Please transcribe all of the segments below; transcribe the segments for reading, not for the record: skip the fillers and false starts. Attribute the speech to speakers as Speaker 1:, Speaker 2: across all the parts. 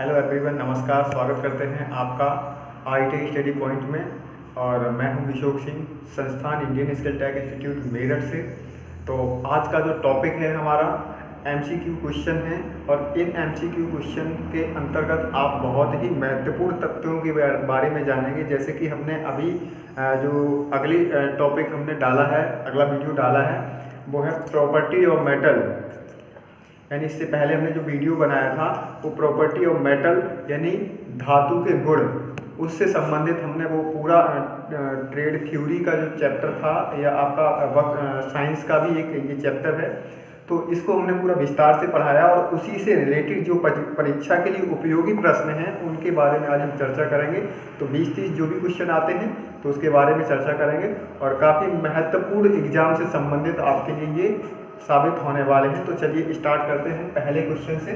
Speaker 1: Hello everyone, नमस्कार। स्वागत करते हैं आपका आईटी स्टडी पॉइंट में। और मैं हूं विशोक सिंह, संस्थान Indian Skill Tech Institute Meerut से। तो आज का जो टॉपिक है हमारा एमसीक्यू क्वेश्चन है, और इन एमसीक्यू क्वेश्चन के अंतर्गत आप बहुत ही महत्वपूर्ण तथ्यों के बारे में जानेंगे। जैसे कि हमने अभी जो अगली टॉपिक हमने डाला है, अगला वीडियो डाला है, वो है प्रॉपर्टी ऑफ मेटल। यानी इससे पहले हमने जो वीडियो बनाया था वो प्रॉपर्टी ऑफ मेटल यानी धातु के गुण, उससे संबंधित हमने वो पूरा ट्रेड थ्योरी का जो चैप्टर था, या आपका साइंस का भी एक ये चैप्टर है, तो इसको हमने पूरा विस्तार से पढ़ाया। और उसी से रिलेटेड जो परीक्षा के लिए उपयोगी प्रश्न हैं उनके बारे में आज हम चर्चा करेंगे। तो 20-30 जो भी क्वेश्चन आते हैं तो उसके बारे में चर्चा करेंगे, और काफ़ी महत्वपूर्ण एग्जाम से संबंधित आपके लिए ये साबित होने वाले हैं। तो चलिए स्टार्ट करते हैं पहले क्वेश्चन से।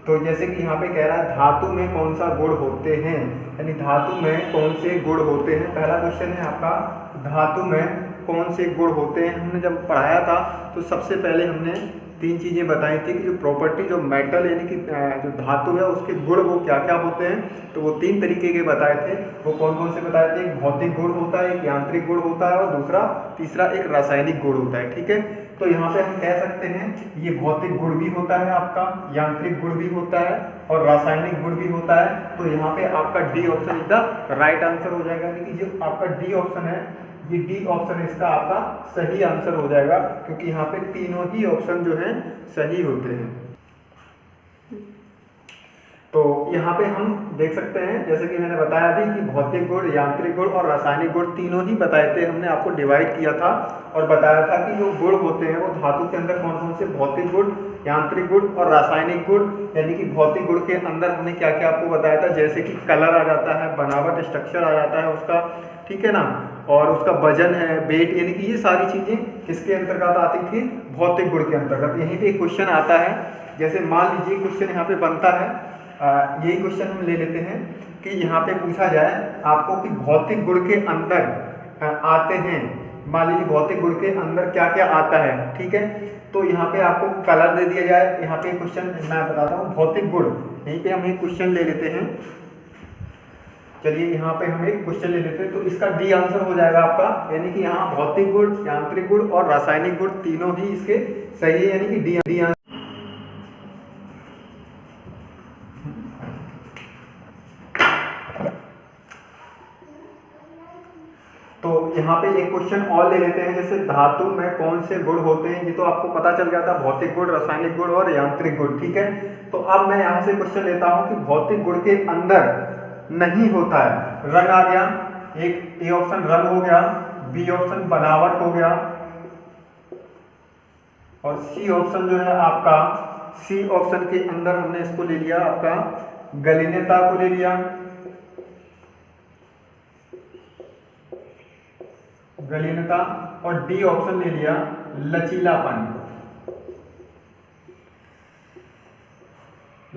Speaker 1: तो जैसे कि यहाँ पे कह रहा है धातु में कौन सा गुण होते हैं, यानी धातु में कौन से गुण होते हैं। पहला क्वेश्चन है आपका, धातु में कौन से गुण होते हैं। हमने जब पढ़ाया था तो सबसे पहले हमने 3 चीज़ें बताई थी कि जो प्रॉपर्टी जो मेटल यानी कि जो धातु है उसके गुण वो क्या क्या होते हैं। तो वो 3 तरीके के बताए थे। वो कौन कौन से बताए थे? एक भौतिक गुण होता है, एक यांत्रिक गुण होता है, और तीसरा एक रासायनिक गुण होता है। ठीक है, तो यहाँ पे हम कह सकते हैं ये भौतिक गुण भी होता है आपका, यांत्रिक गुण भी होता है, और रासायनिक गुण भी होता है। तो यहाँ पे आपका D option is the right answer हो जाएगा। यानी कि जो आपका डी ऑप्शन है, ये डी ऑप्शन इसका आपका सही आंसर हो जाएगा, क्योंकि यहाँ पे तीनों ही ऑप्शन जो हैं सही होते हैं। तो यहाँ पे हम देख सकते हैं, जैसे कि मैंने बताया अभी कि भौतिक गुण, यांत्रिक गुण और रासायनिक गुण तीनों ही बताए थे। हमने आपको डिवाइड किया था और बताया था कि जो गुण होते हैं वो धातु के अंदर कौन कौन से भौतिक गुण, यांत्रिक गुण और रासायनिक गुण। यानी कि भौतिक गुण के अंदर हमने क्या क्या आपको बताया था, जैसे कि कलर आ जाता है, बनावट, स्ट्रक्चर आ जाता है उसका, ठीक है ना, और उसका वजन है, वेट, यानी कि ये सारी चीज़ें किसके अंतर्गत आती थी? भौतिक गुण के अंतर्गत। यहीं पे एक क्वेश्चन आता है, जैसे मान लीजिए क्वेश्चन यहाँ पे बनता है, यही क्वेश्चन हम ले लेते हैं कि यहाँ पे पूछा जाए आपको कि भौतिक गुण के अंदर आते हैं, मान लीजिए भौतिक गुण के अंदर क्या क्या आता है। ठीक है, तो यहाँ पे आपको कलर दे दिया जाए। यहाँ पे क्वेश्चन मैं बताता हूँ, भौतिक गुण, यहीं पे हम एक क्वेश्चन ले लेते हैं। चलिए यहाँ पे हम एक क्वेश्चन ले लेते हैं, तो इसका डी आंसर हो जाएगा आपका, यानी कि यहाँ भौतिक गुण, यांत्रिक गुण और रासायनिक गुण तीनों ही इसके सही है, यानी कि डी आंसर। तो यहाँ पे एक क्वेश्चन और ले लेते हैं, जैसे धातु में कौन से गुण होते हैं। ये तो आपको पता चल गया था, भौतिक गुण, रासायनिक गुण और यांत्रिक गुण। ठीक है, तो अब मैं यहाँ से क्वेश्चन लेता हूँ कि भौतिक गुण के अंदर नहीं होता है। रंग आ गया, एक ए ऑप्शन रंग हो गया, बी ऑप्शन बनावट हो गया, और सी ऑप्शन जो है आपका, सी ऑप्शन के अंदर हमने इसको ले लिया आपका गलीनता को ले लिया, गलीनता, और डी ऑप्शन ले लिया लचीलापन।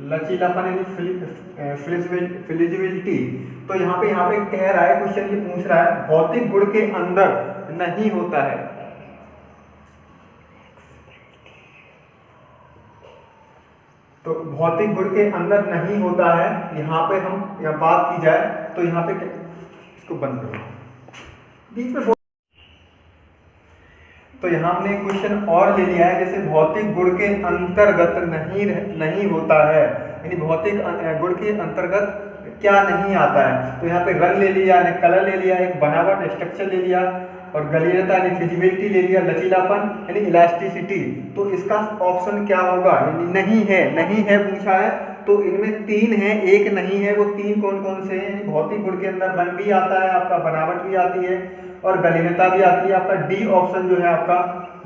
Speaker 1: लचीलापन यानी फ्लेक्सिबिलिटी। तो यहाँ पे कह रहा है, क्वेश्चन ये पूछ रहा है भौतिक गुण के अंदर नहीं होता है। तो भौतिक गुण के अंदर नहीं होता है, यहाँ पे हम बात की जाए तो यहाँ पे इसको बंद करो बीच में। तो यहाँ हमने क्वेश्चन और ले लिया है, जैसे भौतिक गुण के अंतर्गत नहीं होता है, यानी भौतिक गुण के अंतर्गत क्या नहीं आता है। तो यहाँ पे रंग ले लिया, यानी कलर ले लिया, एक बनावट, स्ट्रक्चर ले लिया, और गलीनता यानी फिजिबिलिटी ले लिया, लचीलापन यानी इलास्टिसिटी। तो इसका ऑप्शन क्या होगा? यानी नहीं है पूछा है, तो इनमें 3 है, एक नहीं है। वो 3 कौन कौन से हैं? भौतिक गुण के अंदर रंग भी आता है आपका, बनावट भी आती है, और गलीनता भी आती है। आपका डी ऑप्शन जो है आपका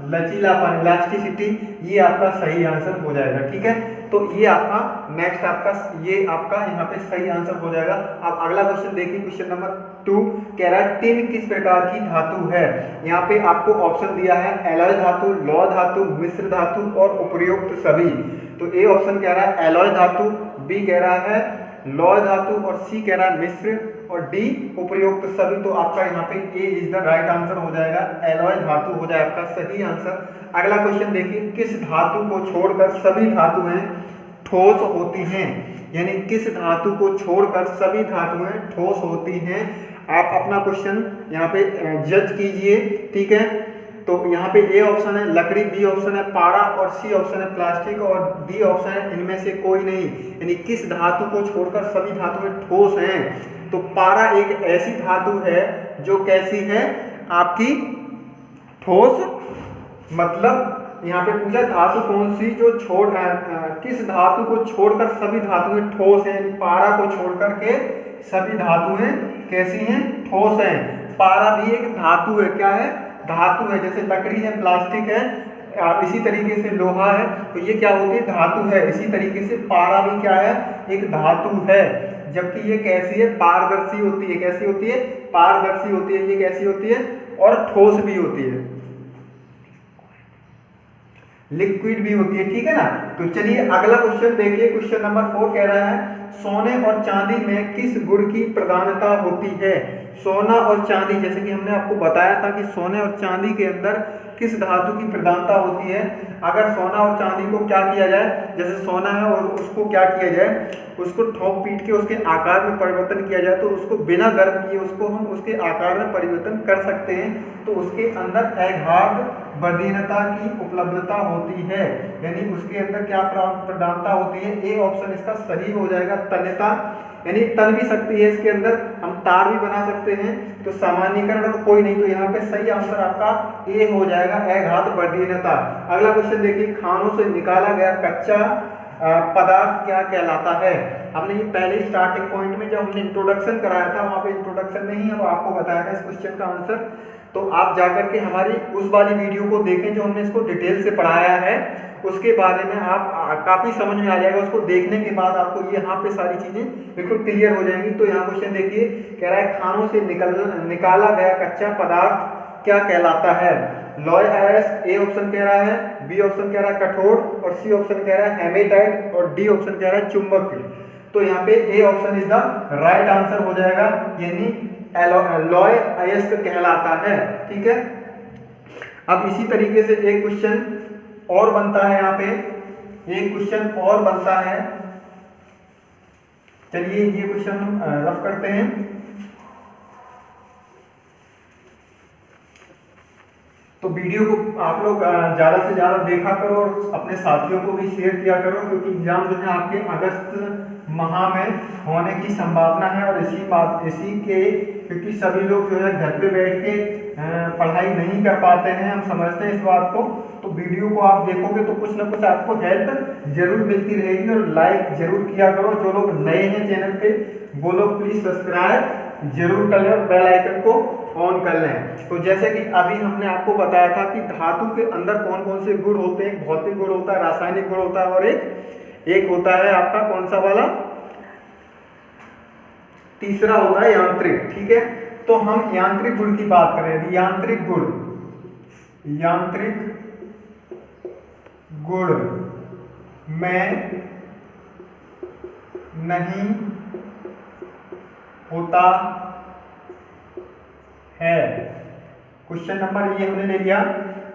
Speaker 1: लचीलापन, इलास्टिसिटी, ये आपका सही आंसर हो जाएगा। ठीक है, तो ये आपका नेक्स्ट आपका ये आपका यहाँ पे सही आंसर हो जाएगा। अब अगला क्वेश्चन देखिए, क्वेश्चन नंबर 2 कह रहा है टिन किस प्रकार की धातु है। यहाँ पे आपको ऑप्शन दिया है एलॉय धातु, लौह धातु, मिश्र धातु और उपयुक्त सभी। तो ए ऑप्शन कह रहा है एलॉय धातु, बी कह रहा है लौह धातु, और सी कह रहा है मिश्र, और डी उपयुक्त सभी। तो आपका यहाँ पे ए इज द राइट आंसर हो जाएगा, एलॉय धातु हो जाएगा आपका सही आंसर। अगला क्वेश्चन देखिए, किस धातु को छोड़कर सभी धातु हैं ठोस होती हैं, यानी किस धातु को छोड़कर सभी धातुएं ठोस होती हैं। आप अपना क्वेश्चन यहाँ पे जज कीजिए, ठीक है। तो यहाँ पे ए ऑप्शन है लकड़ी, बी ऑप्शन है पारा और सी ऑप्शन है प्लास्टिक और डी ऑप्शन है इनमें से कोई नहीं, यानी किस धातु को छोड़कर सभी धातुएं ठोस हैं। तो पारा एक ऐसी धातु है जो कैसी है आपकी ठोस, मतलब यहाँ पे पूछा धातु कौन सी जो किस धातु को छोड़कर सभी धातुएं ठोस हैं, यानी पारा को छोड़कर के सभी धातुएं कैसी हैं, ठोस हैं। पारा भी एक धातु है, क्या है, धातु है, जैसे लकड़ी है, प्लास्टिक है, इसी तरीके से लोहा है, तो ये क्या होती है, धातु है। इसी तरीके से पारा भी क्या है, एक धातु है, जबकि ये कैसी है, पारदर्शी होती है। कैसी होती है, पारदर्शी होती है। ये कैसी होती है, और ठोस भी होती है, लिक्विड भी होती है, ठीक है ना। तो चलिए अगला क्वेश्चन देखिए, क्वेश्चन नंबर 4 कह रहा है सोने और चांदी में किस गुण की प्रधानता होती है। सोना और चांदी, जैसे कि हमने आपको बताया था कि सोने और चांदी के अंदर किस धातु की प्रधानता होती है। अगर सोना और चांदी को क्या किया जाए, जैसे सोना है और उसको क्या किया जाए, उसको ठोक पीट के उसके आकार में परिवर्तन किया जाए, तो उसको बिना गर्म किए उसको हम उसके आकार में परिवर्तन कर सकते हैं। तो उसके अंदर अगाध बदीनता की उपलब्धता होती है, यानी उसके अंदर क्या प्रधानता होती है। ए ऑप्शन इसका सही हो जाएगा, तन्यता, यानी तन भी सकती है इसके अंदर, हम तार भी बना सकते हैं। तो सामान्यीकरण और कोई नहीं, तो यहाँ पे सही आंसर आपका ए हो जाएगा, अगाध बदीनता। अगला क्वेश्चन देखिए, खानों से निकाला गया कच्चा पदार्थ क्या कहलाता है। हमने ये पहले स्टार्टिंग पॉइंट में जब हमने इंट्रोडक्शन कराया था, वहाँ पे इंट्रोडक्शन में ही हम आपको बताया था इस क्वेश्चन का आंसर। तो आप जाकर के हमारी उस वाली वीडियो को देखें जो हमने इसको डिटेल से पढ़ाया है, उसके बारे में आप काफ़ी समझ में आ जाएगा। उसको देखने के बाद आपको ये यहाँ पे सारी चीज़ें बिल्कुल क्लियर हो जाएंगी। तो यहाँ क्वेश्चन देखिए, कह रहा है खानों से निकाला गया कच्चा पदार्थ क्या कहलाता है। लॉय आयस, ए ऑप्शन कह रहा है, बी ऑप्शन कह रहा है कठोर और सी ऑप्शन कह रहा है हेमेटाइट और डी ऑप्शन कह रहा है चुंबक। तो यहाँ पे A option is the right answer हो जाएगा, यानी लॉय अयस्क कहलाता है, ठीक है। अब इसी तरीके से एक क्वेश्चन और बनता है, यहाँ पे एक क्वेश्चन और बनता है। चलिए ये क्वेश्चन हम रफ करते हैं। तो वीडियो को आप लोग ज़्यादा से ज़्यादा देखा करो और अपने साथियों को भी शेयर किया करो, क्योंकि एग्जाम जो है आपके अगस्त माह में होने की संभावना है। और इसी के क्योंकि सभी लोग जो है घर पे बैठ के पढ़ाई नहीं कर पाते हैं, हम समझते हैं इस बात को। तो वीडियो को आप देखोगे तो कुछ ना कुछ आपको हेल्प जरूर मिलती रहेगी। और लाइक जरूर किया करो, जो लोग नए हैं चैनल पे वो लोग प्लीज़ सब्सक्राइब जरूर कर लें और बेल आइकन को ऑन कर लें। तो जैसे कि अभी हमने आपको बताया था कि धातु के अंदर कौन कौन से गुण होते हैं, भौतिक गुण होता है, रासायनिक गुण होता है और एक होता है आपका कौन सा वाला, तीसरा होता है यांत्रिक, ठीक है। तो हम यांत्रिक गुण की बात करें, यदि यांत्रिक गुण में नहीं होता है, क्वेश्चन नंबर ये हमने ले लिया।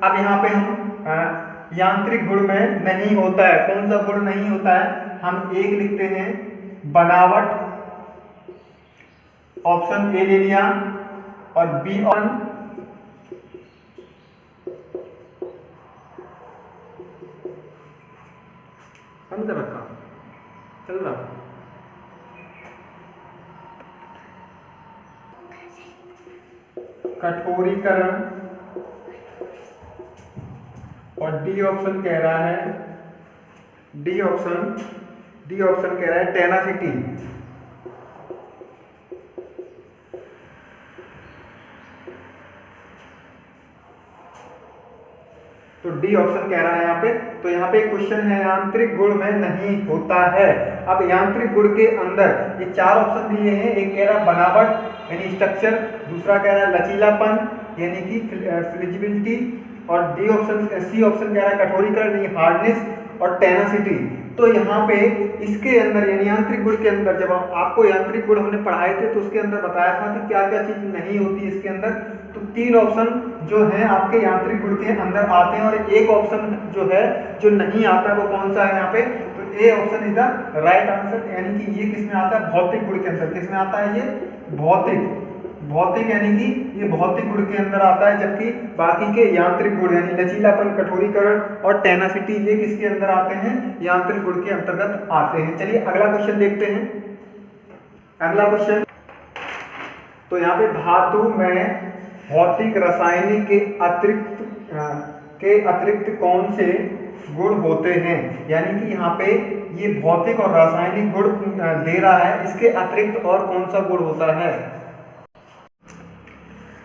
Speaker 1: अब यहाँ पे हम यांत्रिक गुण में नहीं होता है, कौन सा गुण नहीं होता है, हम एक लिखते हैं बनावट, ऑप्शन ए ले लिया, और बी ऑन समझ रखा, चल रहा, कठोरीकरण, और डी ऑप्शन कह रहा है, डी ऑप्शन कह रहा है टेनासिटी। तो डी ऑप्शन कह रहा है यहाँ पे। तो यहाँ पे क्वेश्चन है यांत्रिक गुण में नहीं होता है। अब यांत्रिक गुण के अंदर ये चार ऑप्शन दिए हैं, एक कह रहा है बनावट यानी स्ट्रक्चर, दूसरा कह रहा है लचीलापन यानी कि फ्लेक्सिबिलिटी, और डी ऑप्शन सी ऑप्शन कह रहा है कठोरीकरण यानी हार्डनेस, और टेनासिटी। तो यहाँ पे इसके अंदर यानी यांत्रिक गुण के अंदर, जब आपको यांत्रिक गुण हमने पढ़ाए थे तो उसके अंदर बताया था कि क्या क्या चीज नहीं होती इसके अंदर। तो तीन ऑप्शन जो है आपके यांत्रिक गुण के अंदर आते हैं, और एक ऑप्शन जो है जो नहीं आता है वो कौन सा है यहाँ पे, तो A option is the right answer, यानी कि ये किस में आता है, भौतिक गुण के अंदर। किस में आता है ये, भौतिक यानी कि ये भौतिक गुण के अंदर आता है, जबकि बाकी के यांत्रिक गुण यानी लचीलापन, कठोरीकरण और टेनासिटी ये किसके अंदर आते हैं, यांत्रिक गुण के अंतर्गत आते हैं। चलिए अगला क्वेश्चन देखते हैं। अगला क्वेश्चन, तो यहाँ पे धातु में भौतिक रासायनिक के अतिरिक्त कौन से गुण होते हैं, यानी कि यहाँ पे ये भौतिक और रासायनिक गुण दे रहा है, इसके अतिरिक्त और कौन सा गुण होता है।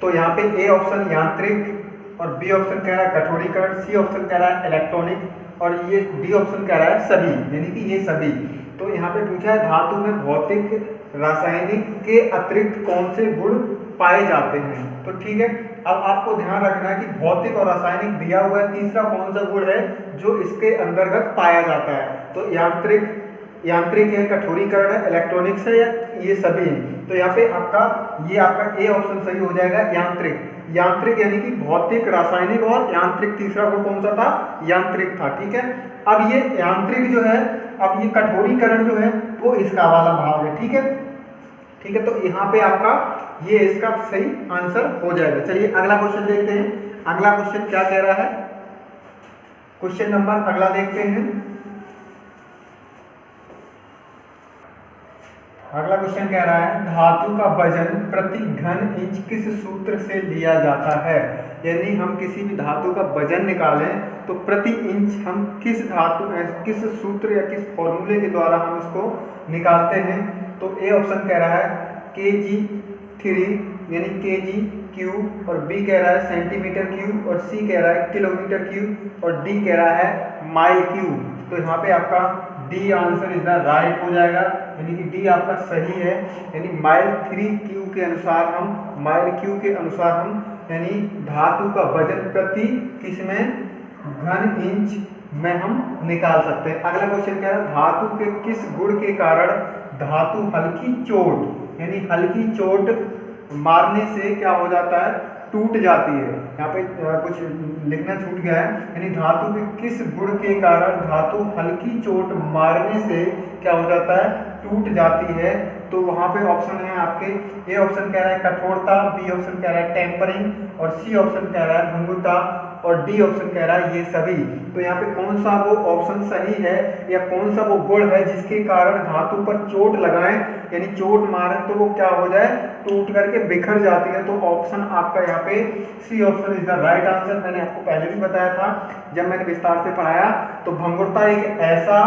Speaker 1: तो यहाँ पे ए ऑप्शन यांत्रिक और बी ऑप्शन कह रहा है कठोरीकरण, सी ऑप्शन कह रहा है इलेक्ट्रॉनिक और ये डी ऑप्शन कह रहा है सभी, यानी कि ये सभी। तो यहाँ पे पूछा है धातु में भौतिक रासायनिक के अतिरिक्त कौन से गुण पाए जाते हैं। तो ठीक है, अब आपको ध्यान रखना है कि भौतिक और रासायनिक दिया हुआ है, तीसरा कौन सा गुण है जो इसके अंतर्गत पाया जाता है। तो यांत्रिक है, कठोरीकरण है, इलेक्ट्रॉनिक्स है, या ये सभी हैं। तो यहाँ पे आपका ए ऑप्शन सही हो जाएगा, यांत्रिक यानी कि भौतिक, रासायनिक और यांत्रिक, तीसरा गुण कौन सा था, यांत्रिक था। ठीक है, अब ये यांत्रिक जो है, अब ये कठोरीकरण जो है वो इसका वाला भाग है। ठीक है, तो यहाँ पे आपका ये इसका सही आंसर हो जाएगा। चलिए अगला क्वेश्चन देखते हैं। अगला क्वेश्चन क्या कह रहा है, क्वेश्चन नंबर अगला देखते हैं। अगला क्वेश्चन कह रहा है धातु का वजन प्रति घन इंच किस सूत्र से लिया जाता है, यानी हम किसी भी धातु का वजन निकालें तो प्रति इंच हम किस सूत्र या किस फॉर्मूले के द्वारा हम इसको निकालते हैं। तो ए ऑप्शन कह रहा है kg3 यानी kg क्यूब, और बी कह रहा है सेंटीमीटर क्यूब, और सी कह रहा है किलोमीटर क्यूब, और डी कह रहा है माइल क्यूब। तो यहाँ पे आपका D answer is the right हो जाएगा, यानी कि डी आपका सही है, यानी माइल क्यू के अनुसार हम यानी धातु का वजन प्रति किसमें घन इंच में हम निकाल सकते हैं। अगला क्वेश्चन क्या है, धातु के किस गुण के कारण धातु हल्की चोट यानी हल्की चोट मारने से क्या हो जाता है, टूट जाती है। यहाँ पे कुछ लिखना छूट गया है, यानी धातु के किस गुण के कारण धातु हल्की चोट मारने से क्या हो जाता है, टूट जाती है। तो वहाँ पे ऑप्शन है आपके, ए ऑप्शन कह रहा है कठोरता, बी ऑप्शन कह रहा है टेम्परिंग, और सी ऑप्शन कह रहा है भंगुरता, और डी ऑप्शन कह रहा है ये सभी। तो यहाँ पे कौन सा वो ऑप्शन सही है या कौन सा वो गुण है जिसके कारण धातु पर चोट लगाएं यानी चोट मारें तो वो क्या हो जाए, टूट करके बिखर जाती है। तो ऑप्शन आपका यहाँ पे C option is the right answer. मैंने आपको पहले भी बताया था जब मैंने विस्तार से पढ़ाया, तो भंगुरता एक ऐसा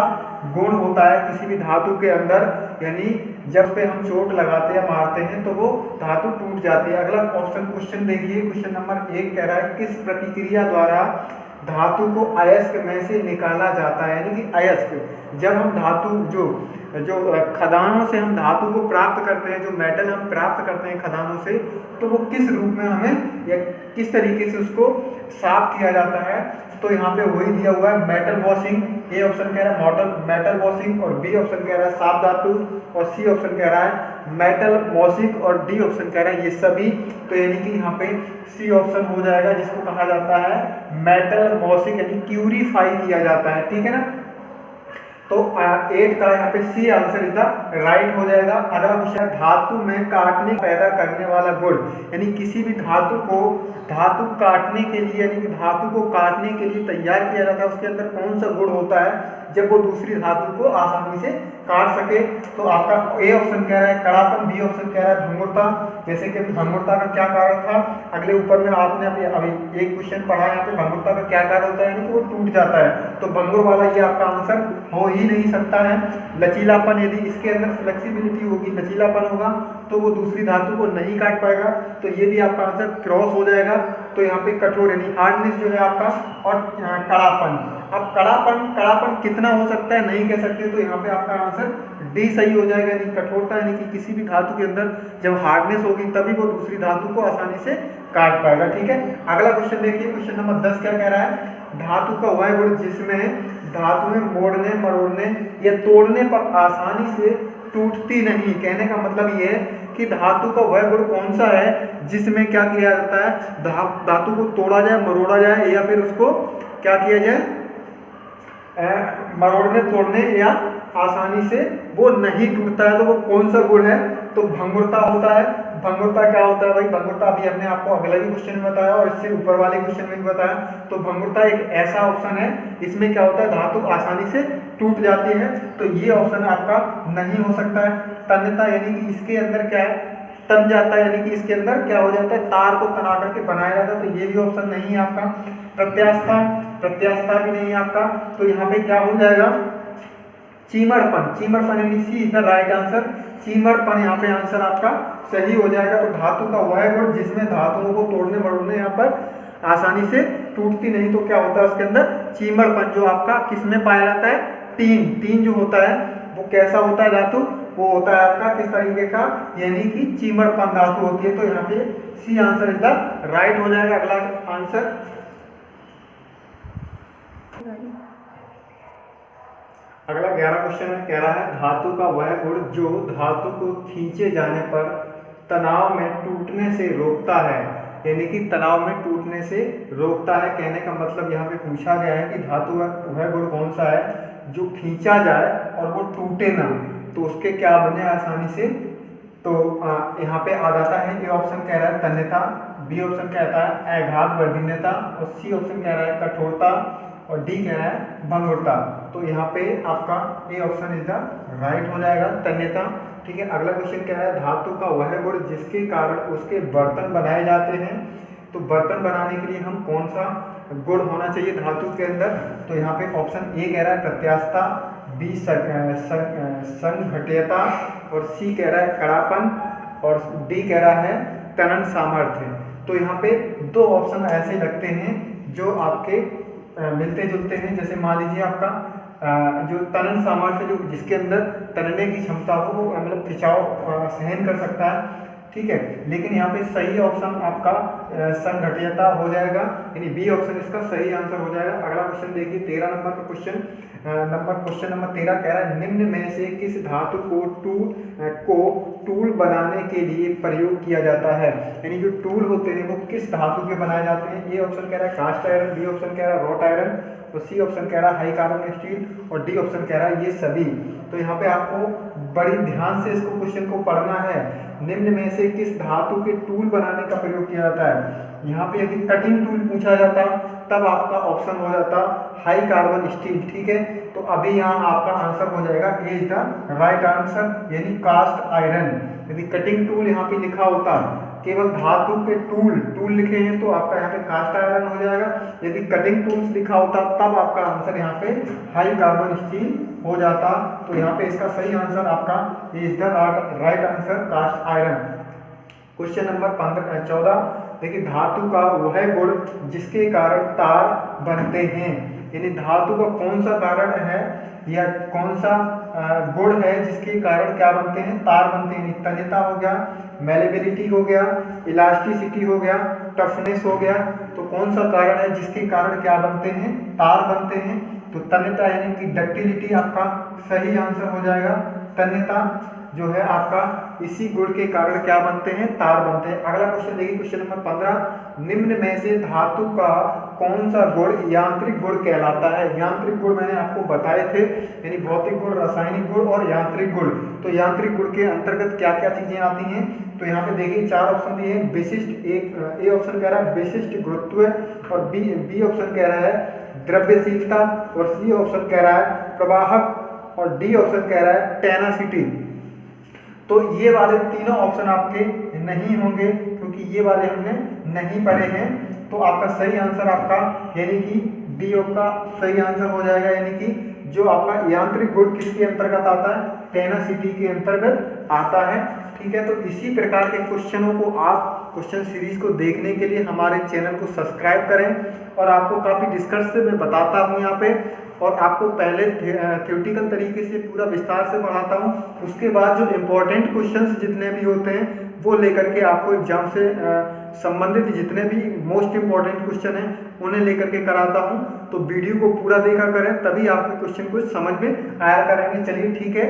Speaker 1: गुण होता है किसी भी धातु के अंदर, यानी जब पे हम चोट लगाते या मारते हैं तो वो धातु टूट जाती है। अगला ऑप्शन क्वेश्चन देखिए, क्वेश्चन नंबर 1 कह रहा है किस प्रतिक्रिया द्वारा धातु को अयस्क में से निकाला जाता है, यानी कि अयस्क जब हम धातु जो खदानों से हम धातु को प्राप्त करते हैं, जो मेटल हम प्राप्त करते हैं खदानों से, तो वो किस रूप में हमें या किस तरीके से उसको साफ किया जाता है। तो यहाँ पे वही दिया हुआ है मेटल वॉशिंग, ए ऑप्शन कह रहा है मेटल वॉशिंग, और बी ऑप्शन कह रहा है साफ धातु, और सी ऑप्शन कह रहा है मेटल वॉशिंग, और डी ऑप्शन कह रहा है ये सभी। तो यानी कि यहाँ पे सी ऑप्शन हो जाएगा, जिसको कहा जाता है मेटल वॉशिंग यानी प्यूरिफाई किया जाता है। ठीक है ना, तो 8 का यहाँ पे C answer is the right हो जाएगा। अगला क्वेश्चन, धातु में काटने पैदा करने वाला गुण, यानी किसी भी धातु काटने के लिए यानी कि धातु को काटने के लिए तैयार किया जाता है, उसके अंदर कौन सा गुण होता है जब वो दूसरी धातु को आसानी से काट सके। तो आपका ए ऑप्शन कह रहा है कड़ापन, बी ऑप्शन कह रहा है भंगुरता। जैसे कि भंगुरता का क्या कारण था, अगले ऊपर में आपने अभी एक क्वेश्चन पढ़ा, यहाँ पे भंगुरता का क्या कारण होता है, यानी कि वो टूट जाता है। तो भंगुर वाला ये आपका आंसर हो ही नहीं सकता है। लचीलापन, यदि इसके अंदर फ्लेक्सिबिलिटी होगी, लचीलापन होगा तो वो दूसरी धातु को नहीं काट पाएगा, तो ये भी आपका आंसर क्रॉस हो जाएगा। तो यहाँ पे कठोर यानी हार्डनेस जो है आपका, और कड़ापन। अब कड़ापन कितना हो सकता है नहीं कह सकते, तो यहाँ पे आपका आंसर डी सही हो जाएगा, यानी कठोरता, यानी कि किसी भी धातु के अंदर जब हार्डनेस होगी तभी वो दूसरी धातु को आसानी से काट पाएगा। ठीक है, अगला क्वेश्चन देखिए, क्वेश्चन नंबर 10 क्या कह रहा है, धातु का वह गुण जिसमें धातु में मोड़ने, मरोड़ने या तोड़ने पर आसानी से टूटती नहीं। कहने का मतलब ये है कि धातु का वह गुण कौन सा है जिसमें क्या किया जाता है, धातु को तोड़ा जाए, मरोड़ा जाए, या फिर उसको क्या किया जाए, मरोड़ने तोड़ने या आसानी से वो नहीं टूटता है। तो वो कौन सा गुण है? तो भंगुरता होता है। भंगुरता क्या होता है भाई? भंगुरता अभी हमने आपको अगले भी क्वेश्चन में बताया और इससे ऊपर वाले क्वेश्चन में भी बताया। तो भंगुरता एक ऐसा ऑप्शन है, इसमें क्या होता है, धातु आसानी से टूट जाती है, तो ये ऑप्शन आपका नहीं हो सकता है। तन्यता यानी कि इसके अंदर क्या है, तन जाता है, यानी कि इसके अंदर क्या हो जाता है, तार को तना करके बनाया जाता है, तो ये भी ऑप्शन नहीं है आपका। प्रत्यास्था, प्रत्यास्था भी नहीं है आपका। तो यहाँ पे क्या हो जाएगा, चीमड़पन, चीमड़पन यानी सी इज द राइट आंसर। चीमड़पन यहाँ पे आंसर आपका सही हो जाएगा। तो धातु का वह गुण जिसमें धातुओं को तोड़ने मरोड़ने यहाँ पर आसानी से टूटती नहीं, तो क्या होता है उसके अंदर, चीमड़पन, जो आपका किसमें पाया जाता है, टीन, टीन जो होता है वो कैसा होता है धातु, वो होता है आपका किस तरीके का, यानी कि चीमड़पन धातु होती है। तो यहाँ पे C answer is the right हो जाएगा। अगला आंसर, अगला 11 क्वेश्चन में कह रहा है धातु का वह गुण जो धातु को खींचे जाने पर तनाव में टूटने से रोकता है, यानी कि तनाव में टूटने से रोकता है। कहने का मतलब यहाँ पे पूछा गया है कि धातु का वह गुण कौन सा है जो खींचा जाए और वो टूटे ना, तो उसके क्या बने आसानी से। तो यहाँ पे आ जाता है, ए ऑप्शन कह रहा है तन्यता, बी ऑप्शन कहता है आघात वर्धीनता, और सी ऑप्शन कह रहा है कठोरता, और डी कह रहा है भंगुरता। तो यहाँ पे आपका A option is the right हो जाएगा, तन्यता। ठीक है, अगला क्वेश्चन कह रहा है धातु का वह गुण जिसके कारण उसके बर्तन बनाए जाते हैं। तो बर्तन बनाने के लिए हम कौन सा गुण होना चाहिए धातु के अंदर? तो यहाँ पे ऑप्शन ए कह रहा है प्रत्यास्था, बी संघट्यता, और सी कह रहा है कड़ापन, और डी कह रहा है तनन सामर्थ्य। तो यहाँ पे दो ऑप्शन ऐसे लगते हैं जो आपके मिलते जुलते हैं। जैसे मान लीजिए आपका जो तनन सामर्थ्य, जो जिसके अंदर तनने की क्षमता हो, वो मतलब खिंचाव सहन कर सकता है, ठीक है। लेकिन यहाँ पे सही ऑप्शन आपका संघट्यता हो जाएगा, यानी बी ऑप्शन इसका सही आंसर हो जाएगा। अगला क्वेश्चन देखिए 13 नंबर का क्वेश्चन नंबर 13 कह रहा है निम्न में से किस धातु को टूल बनाने के लिए प्रयोग किया जाता है, यानी जो टूल होते हैं वो किस धातु के बनाए जाते हैं। ए ऑप्शन कह रहा है कास्ट आयरन, बी ऑप्शन कह रहा है रॉट आयरन, और सी ऑप्शन कह रहा है हाई कार्बन स्टील, और डी ऑप्शन कह रहा है ये सभी। तो यहाँ पे आपको बड़ी ध्यान से इसको क्वेश्चन को पढ़ना है। निम्न में से किस धातु के टूल बनाने का प्रयोग किया जाता है। यहाँ पे यदि कटिंग टूल पूछा जाता तब आपका ऑप्शन हो जाता हाई कार्बन स्टील, ठीक है। तो अभी यहाँ आपका आंसर हो जाएगा ए इज द राइट आंसर, यानी कास्ट आयरन। यदि कटिंग टूल यहाँ पे लिखा होता, केवल धातु के टूल लिखे हैं, तो आपका यहाँ पे कास्ट आयरन हो जाएगा। यदि कटिंग टूल्स लिखा होता तब आपका आंसर यहाँ पे हाई कार्बन स्टील हो जाता। तो यहाँ पे इसका सही आंसर आपका is the right answer cast iron. Question number 14 देखिए धातु का वह गुण जिसके कारण तार बनते हैं, यानी धातु का कौन सा कारण है या कौन सा गुण है जिसके कारण क्या बनते हैं, तार बनते हैं। तन्यता हो गया, मेलेबिलिटी हो गया, इलास्टिसिटी हो गया, टफनेस हो गया। तो कौन सा कारण है जिसके कारण क्या बनते हैं, तार बनते हैं। तो तन्यता यानी कि डक्टिलिटी आपका सही आंसर हो जाएगा। तन्यता जो है आपका इसी गुण के कारण क्या बनते हैं, तार बनते हैं। अगला क्वेश्चन देखिए क्वेश्चन नंबर 15 निम्न में से धातु का कौन सा गुण यांत्रिक गुण कहलाता है। यांत्रिक गुण मैंने आपको बताए थे, यानी भौतिक गुण, रासायनिक गुण और यांत्रिक गुण। तो यांत्रिक गुण के अंतर्गत क्या क्या चीजें आती हैं, तो यहाँ पे देखिए 4 ऑप्शन दिए हैं। विशिष्ट, एक ए ऑप्शन कह रहा है विशिष्ट गुरुत्व, और बी ऑप्शन कह रहा है द्रव्यशीलता, और सी ऑप्शन कह रहा है प्रवाहक, और डी ऑप्शन कह रहा है टेनासिटी। तो ये वाले तीनों ऑप्शन आपके नहीं होंगे क्योंकि ये वाले हमने नहीं पढ़े हैं। तो आपका सही आंसर आपका यानी कि डी का सही आंसर हो जाएगा, यानी कि जो आपका यांत्रिक गुण किसके अंतर्गत आता है, टेनासिटी के अंतर्गत आता है, ठीक है। तो इसी प्रकार के क्वेश्चनों को आप क्वेश्चन सीरीज को देखने के लिए हमारे चैनल को सब्सक्राइब करें। और आपको काफ़ी डिस्कस से मैं बताता हूँ यहाँ पे, और आपको पहले थ्योरेटिकल तरीके से पूरा विस्तार से पढ़ाता हूँ, उसके बाद जो इम्पोर्टेंट क्वेश्चंस जितने भी होते हैं वो लेकर के आपको एग्जाम से संबंधित जितने भी मोस्ट इम्पॉर्टेंट क्वेश्चन हैं उन्हें लेकर के कराता हूँ। तो वीडियो को पूरा देखा करें, तभी आपके क्वेश्चन को समझ में आया करेंगे। चलिए ठीक है,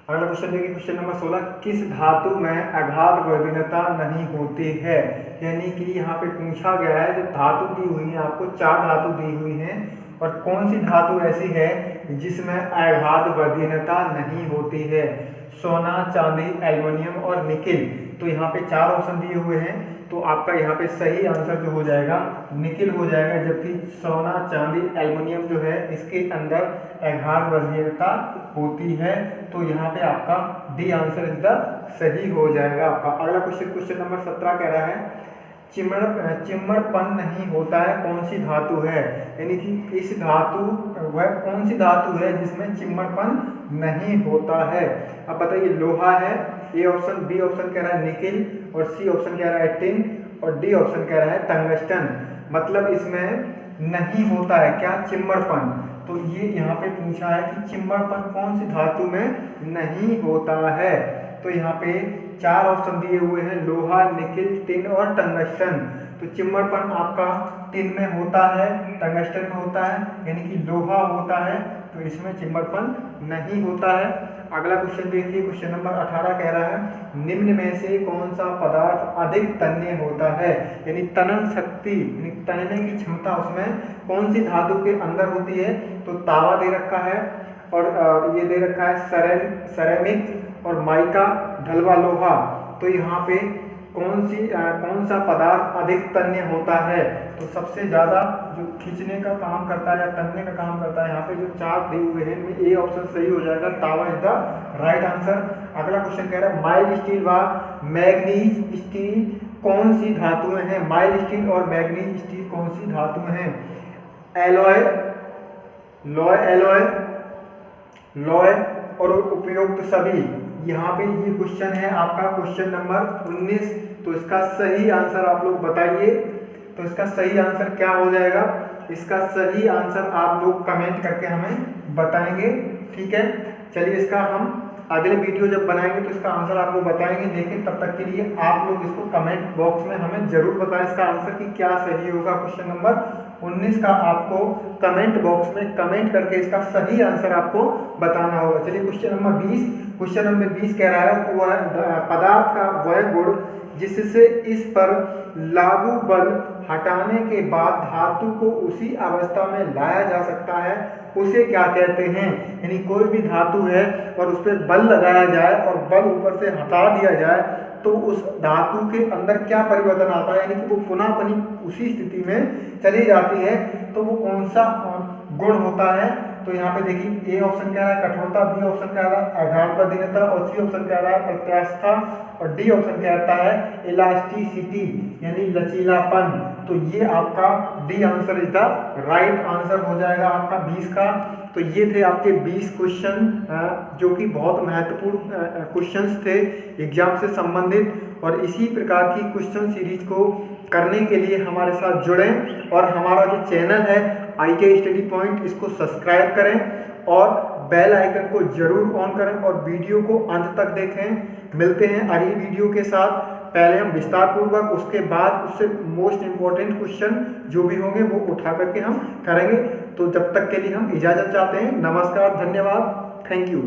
Speaker 1: अगला क्वेश्चन देखिए क्वेश्चन नंबर 16 किस धातु में आघात वर्धनता नहीं होती है। यानी कि यहाँ पे पूछा गया है जो धातु दी हुई है, आपको 4 धातु दी हुई हैं, और कौन सी धातु ऐसी है जिसमें अघात बलहीनता नहीं होती है? सोना, चांदी, एल्युमिनियम और निकिल। तो यहाँ पे 4 ऑप्शन दिए हुए हैं, तो आपका यहाँ पे सही आंसर जो हो जाएगा निकिल हो जाएगा, जबकि सोना, चांदी, एल्युमिनियम जो है इसके अंदर अघात बलहीनता होती है। तो यहाँ पे आपका डी आंसर इज द सही हो जाएगा आपका। अगला क्वेश्चन नंबर 17 कह रहा है चिम्मड़पन नहीं होता है कौन सी धातु है? यानी कि इस धातु वह कौन सी धातु है जिसमें चिम्मड़पन नहीं होता है? अब बताइए, लोहा है, ए ऑप्शन, बी ऑप्शन कह रहा है निकिल, और सी ऑप्शन कह रहा है टिन, और डी ऑप्शन कह रहा है टंगस्टन। मतलब इसमें नहीं होता है क्या? चिम्मड़पन। तो ये यहाँ पे पूछा है कि चिम्मड़पन कौन सी धातु में नहीं होता है? तो यहाँ पे 4 ऑप्शन दिए हुए हैं, लोहा, निकिल, टिन और टंगस्टन। तो चिम्मड़पन आपका टिन में होता है, टंगस्टन में होता है, यानी कि लोहा होता है, तो इसमें चिम्मड़पन नहीं होता है। अगला क्वेश्चन देखिए, क्वेश्चन नंबर 18 कह रहा है निम्न में से कौन सा पदार्थ अधिक तन्य होता है? यानी तनन शक्ति, यानी तनने की क्षमता उसमें कौन सी धातु के अंदर होती है? तो तावा दे रखा है, और ये दे रखा है सेरेमिक और माइका, ढलवा लोहा। तो यहाँ पे कौन सा पदार्थ अधिक तन्य होता है? तो सबसे ज़्यादा जो खींचने का काम करता है या तन्ने का काम करता है, यहाँ पे जो 4 दिए हुए हैं इनमें ए ऑप्शन सही हो जाएगा, तावा इज द राइट आंसर। अगला क्वेश्चन कह रहा है माइल्ड स्टील व मैग्नीज स्टील कौन सी धातुएं हैं? माइल्ड स्टील और मैग्नीज स्टील कौन सी धातुएं हैं? लॉय और उपयुक्त सभी। यहाँ पे ये क्वेश्चन है आपका क्वेश्चन नंबर 19। तो इसका सही आंसर आप लोग बताइए। तो इसका सही आंसर क्या हो जाएगा? इसका सही आंसर आप लोग कमेंट करके हमें बताएंगे, ठीक है। चलिए, इसका हम अगले वीडियो जब बनाएंगे तो इसका आंसर आप लोग बताएंगे। लेकिन तब तक के लिए आप लोग इसको कमेंट बॉक्स में हमें जरूर बताएं इसका आंसर कि क्या सही होगा। क्वेश्चन नंबर 19 का आपको कमेंट बॉक्स में कमेंट करके इसका सही आंसर आपको बताना होगा। चलिए, क्वेश्चन नंबर 20 कह रहा है वह पदार्थ का वह गुण जिससे इस पर लागू बल हटाने के बाद धातु को उसी अवस्था में लाया जा सकता है, उसे क्या कहते हैं? यानी कोई भी धातु है और उस पर बल लगाया जाए और बल ऊपर से हटा दिया जाए तो उस धातु के अंदर क्या परिवर्तन आता है? यानी कि वो पुनः अपनी उसी स्थिति में चली जाती है, तो वो कौन सा गुण होता है? तो यहाँ पे देखिए, ए ऑप्शन कह रहा है कठोरता, बी ऑप्शन कह रहा है आघात बलहीनता, और सी ऑप्शन कह रहा है प्रत्यास्थता, और डी ऑप्शन कहता है इलास्टिसिटी यानी लचीलापन। तो ये आपका D answer is the right answer हो जाएगा आपका 20 का। तो ये थे आपके 20 क्वेश्चन जो कि बहुत महत्वपूर्ण क्वेश्चंस थे एग्जाम से संबंधित। और इसी प्रकार की क्वेश्चन सीरीज को करने के लिए हमारे साथ जुड़ें, और हमारा जो चैनल है ITI स्टडी पॉइंट, इसको सब्सक्राइब करें और बेल आइकन को जरूर ऑन करें और वीडियो को अंत तक देखें। मिलते हैं अगली वीडियो के साथ। पहले हम विस्तार पूर्वक, उसके बाद उससे मोस्ट इम्पोर्टेंट क्वेश्चन जो भी होंगे वो उठा करके हम करेंगे। तो जब तक के लिए हम इजाज़त चाहते हैं। नमस्कार, धन्यवाद, थैंक यू।